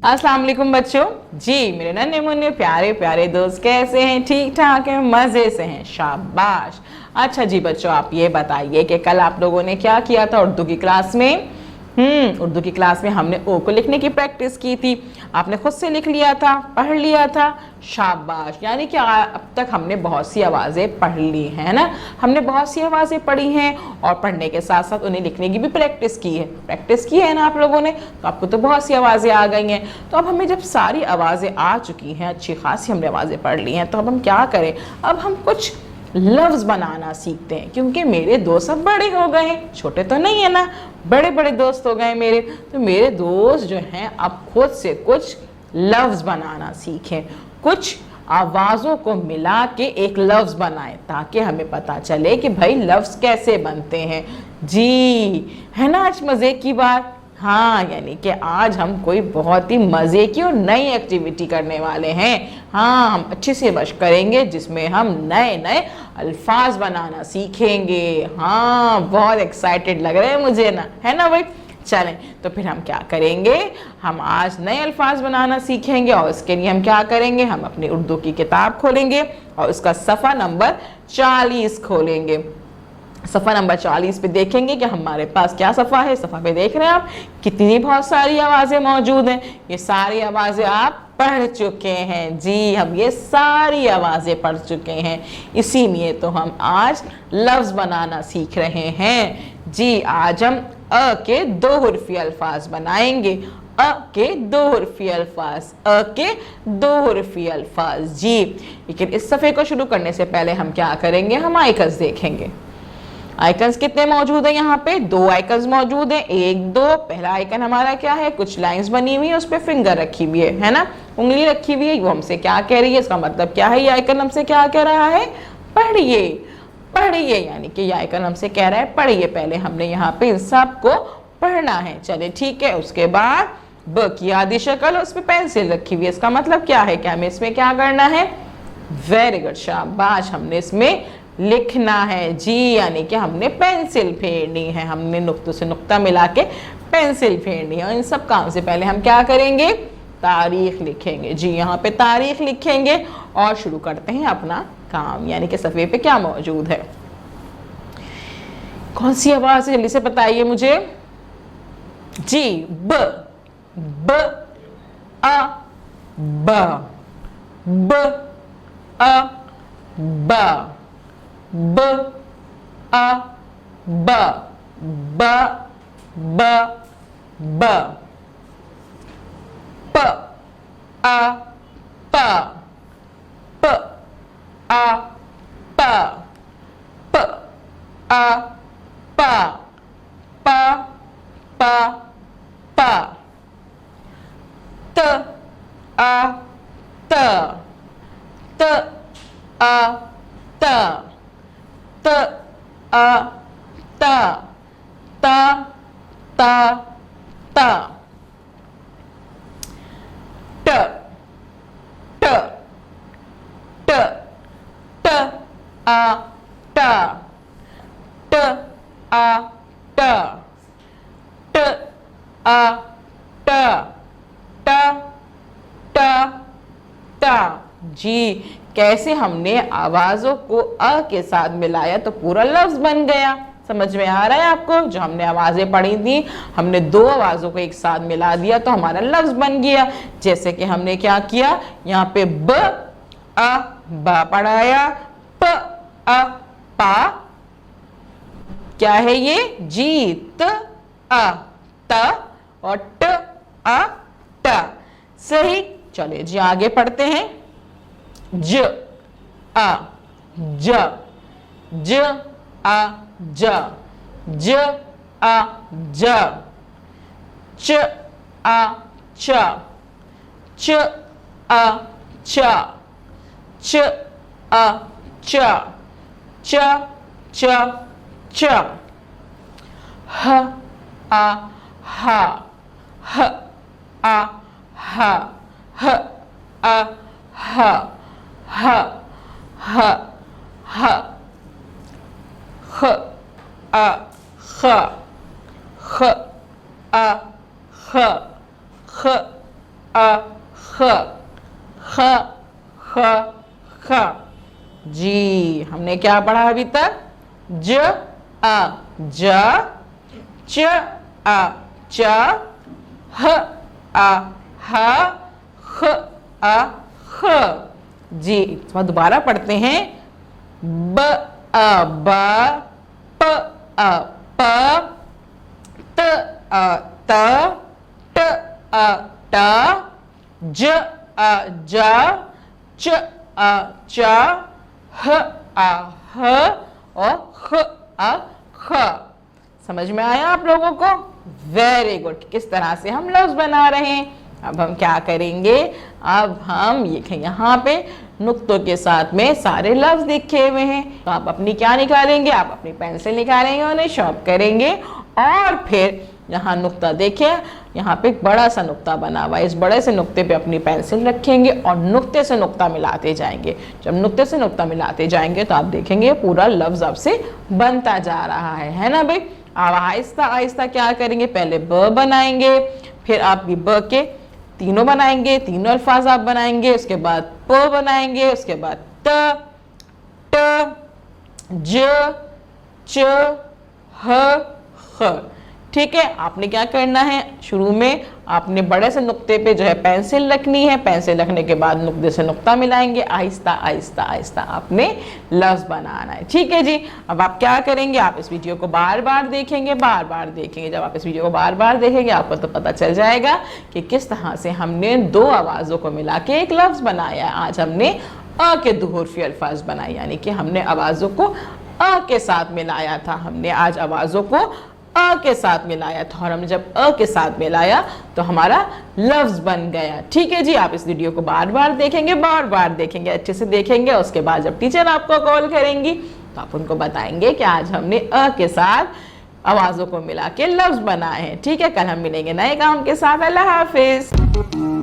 अस्सलाम वालेकुम बच्चों। जी मेरे नन्हे मुन्ने प्यारे प्यारे दोस्त कैसे हैं? ठीक ठाक हैं, मज़े से हैं, शाबाश। अच्छा जी बच्चों, आप ये बताइए कि कल आप लोगों ने क्या किया था उर्दू की क्लास में? उर्दू की क्लास में हमने ओ को लिखने की प्रैक्टिस की थी। आपने खुद से लिख लिया था, पढ़ लिया था, शाबाश। यानी कि अब तक हमने बहुत सी आवाज़ें पढ़ ली हैं ना। हमने बहुत सी आवाज़ें पढ़ी हैं और पढ़ने के साथ साथ उन्हें लिखने की भी प्रैक्टिस की है ना आप लोगों ने। तो आपको तो बहुत सी आवाज़ें आ गई हैं। तो अब हमें जब सारी आवाज़ें आ चुकी हैं, अच्छी खासी हमने आवाज़ें पढ़ ली हैं, तो अब हम क्या करें? अब हम कुछ लफ्ज़ बनाना सीखते हैं, क्योंकि मेरे दोस्त सब बड़े हो गए हैं, छोटे तो नहीं है ना, बड़े बड़े दोस्त हो गए मेरे। तो मेरे दोस्त जो हैं अब खुद से कुछ लफ्ज़ बनाना सीखें, कुछ आवाज़ों को मिला के एक लफ्ज़ बनाएं, ताकि हमें पता चले कि भाई लफ्ज़ कैसे बनते हैं। जी है ना, आज मज़े की बात। हाँ, यानी कि आज हम कोई बहुत ही मज़े की और नई एक्टिविटी करने वाले हैं। हाँ, हम अच्छे से मशक करेंगे, जिसमें हम नए नए अल्फाज बनाना सीखेंगे। हाँ, बहुत एक्साइटेड लग रहे हैं मुझे ना, है ना भाई? चलें, तो फिर हम क्या करेंगे? हम आज नए अल्फाज बनाना सीखेंगे और इसके लिए हम क्या करेंगे? हम अपनी उर्दू की किताब खोलेंगे और उसका सफ़ा नंबर 40 खोलेंगे। सफ़ा नंबर 40 पे देखेंगे कि हमारे पास क्या सफ़ा है। सफ़ा पे देख रहे हैं आप कितनी बहुत सारी आवाज़ें मौजूद हैं। ये सारी आवाज़ें आप पढ़ चुके हैं। जी, हम ये सारी आवाज़ें पढ़ चुके हैं, इसीलिए तो हम आज लफ्ज़ बनाना सीख रहे हैं। जी, आज हम अ के 2 हुर्फ़ी अल्फाज बनाएंगे। अ के 2 हुर्फ़ी अल्फाज, अ के 2 हुर्फ़ी अल्फाज। जी, लेकिन इस सफ़े को शुरू करने से पहले हम क्या करेंगे? हम आइकन्स देखेंगे। आइकन्स कितने मौजूद हैं? यहाँ पे 2 आइकन्स मौजूद हैं, 1 2। पहला आइकन हमारा क्या है? कुछ लाइंस बनी हुई है, उस पर फिंगर रखी हुई है ना, उंगली रखी हुई है। वो हमसे क्या कह रही है? इसका मतलब क्या है? ये आइकन हमसे क्या कह रहा है? पढ़िए, पढ़िए। यानी कि ये आइकन हमसे कह रहा है पढ़िए। पहले हमने यहाँ पे इन सब को पढ़ना है। चले ठीक है। उसके बाद ब की आधी शक्ल, उस पर पेंसिल रखी हुई है। इसका मतलब क्या है? क्या हमें इसमें क्या करना है? वेरी गुड, शाबाश। हमने इसमें लिखना है। जी, यानी कि हमने पेंसिल फेरनी है, हमने नुक्तों से नुक्ता मिला के पेंसिल फेरनी है। और इन सब काम से पहले हम क्या करेंगे? तारीख लिखेंगे। जी, यहाँ पे तारीख लिखेंगे और शुरू करते हैं अपना काम। यानी कि सफ़े पे क्या मौजूद है? कौन सी आवाज़ है? जल्दी से बताइए मुझे। जी, ब ब अ ब ब अ ब ब अ ब ब ब ब प अ प प अ प प अ प प प प त अ त त अ त त अ त त त त ट ट ट ट अ ट ट अ ट ट अ ट ट ट ट। जी, कैसे हमने आवाज़ों को अ के साथ मिलाया तो पूरा लफ्ज़ बन गया। समझ में आ रहा है आपको? जो हमने आवाज़ें पढ़ी थी, हमने 2 आवाज़ों को एक साथ मिला दिया तो हमारा लफ्ज़ बन गया। जैसे कि हमने क्या किया? यहाँ पे ब अ ब पढ़ाया, प अ पा, क्या है ये? जी, त अ त, और ट अ ट। सही। चलिए जी, आगे पढ़ते हैं। ज अ ज, ज अ ज, ज अ ज, च अ च, च अ च, च अ च, च च च, ह आ ह, ह आ ह, ह आ ह, ह ह ह, ख आ ख, ख आ ख, ख ख ख ख ख। जी हमने क्या पढ़ा अभी तक? ज ज, च च, ह ह, ख ख। जी इसमें दोबारा पढ़ते हैं। ब ब, प प, त त, ट ट, ज ज, च च, ह ह और ख ख। समझ में आया आप लोगों को? Very good. किस तरह से हम लफ्ज बना रहे हैं। अब हम क्या करेंगे, अब हम ये यहाँ पे नुक्तों के साथ में सारे लफ्ज लिखे हुए हैं, तो आप अपनी क्या निकालेंगे, आप अपनी पेंसिल निकालेंगे, उन्हें शॉर्प करेंगे और फिर यहाँ नुक्ता देखिए, यहाँ पे एक बड़ा सा नुक्ता बना हुआ है, इस बड़े से नुक्ते पे अपनी पेंसिल रखेंगे और नुक्ते से नुक्ता मिलाते जाएंगे। जब नुक्ते से नुक्ता मिलाते जाएंगे तो आप देखेंगे पूरा लफ्ज आपसे बनता जा रहा है ना भाई। अब आहिस्ता आहिस्ता क्या करेंगे, पहले ब बनाएंगे, फिर आप भी ब के तीनों बनाएंगे, तीनों अल्फाज आप बनाएंगे, उसके बाद प बनाएंगे, उसके बाद त, ट, ज, च, ह, ख। ठीक है, आपने क्या करना है, शुरू में आपने बड़े से नुक्ते पे जो है पेंसिल रखनी है, पेंसिल रखने के बाद नुक्ते से नुक्ता मिलाएंगे, आहिस्ता आहिस्ता आहिस्ता आपने लफ्ज बनाना है। ठीक है जी। अब आप क्या करेंगे, आप इस वीडियो को बार बार देखेंगे, बार बार देखेंगे। जब आप इस वीडियो को बार बार देखेंगे आपको तो पता चल जाएगा कि किस तरह से हमने दो आवाज़ों को मिला के एक लफ्ज बनाया है। आज हमने अ के दुहुरफी अल्फाज बनाए, यानी कि हमने आवाज़ों को अ के साथ मिलाया था। हमने आज आवाज़ों को अ के साथ मिलाया था और हमने जब अ के साथ मिलाया तो हमारा लफ्ज बन गया। ठीक है जी। आप इस वीडियो को बार बार देखेंगे, बार बार देखेंगे, अच्छे से देखेंगे। उसके बाद जब टीचर आपको कॉल करेंगी तो आप उनको बताएंगे कि आज हमने अ के साथ आवाज़ों को मिला के लफ्ज बनाए हैं। ठीक है, कल हम मिलेंगे नए काम के साथ। अल्लाह हाफिज।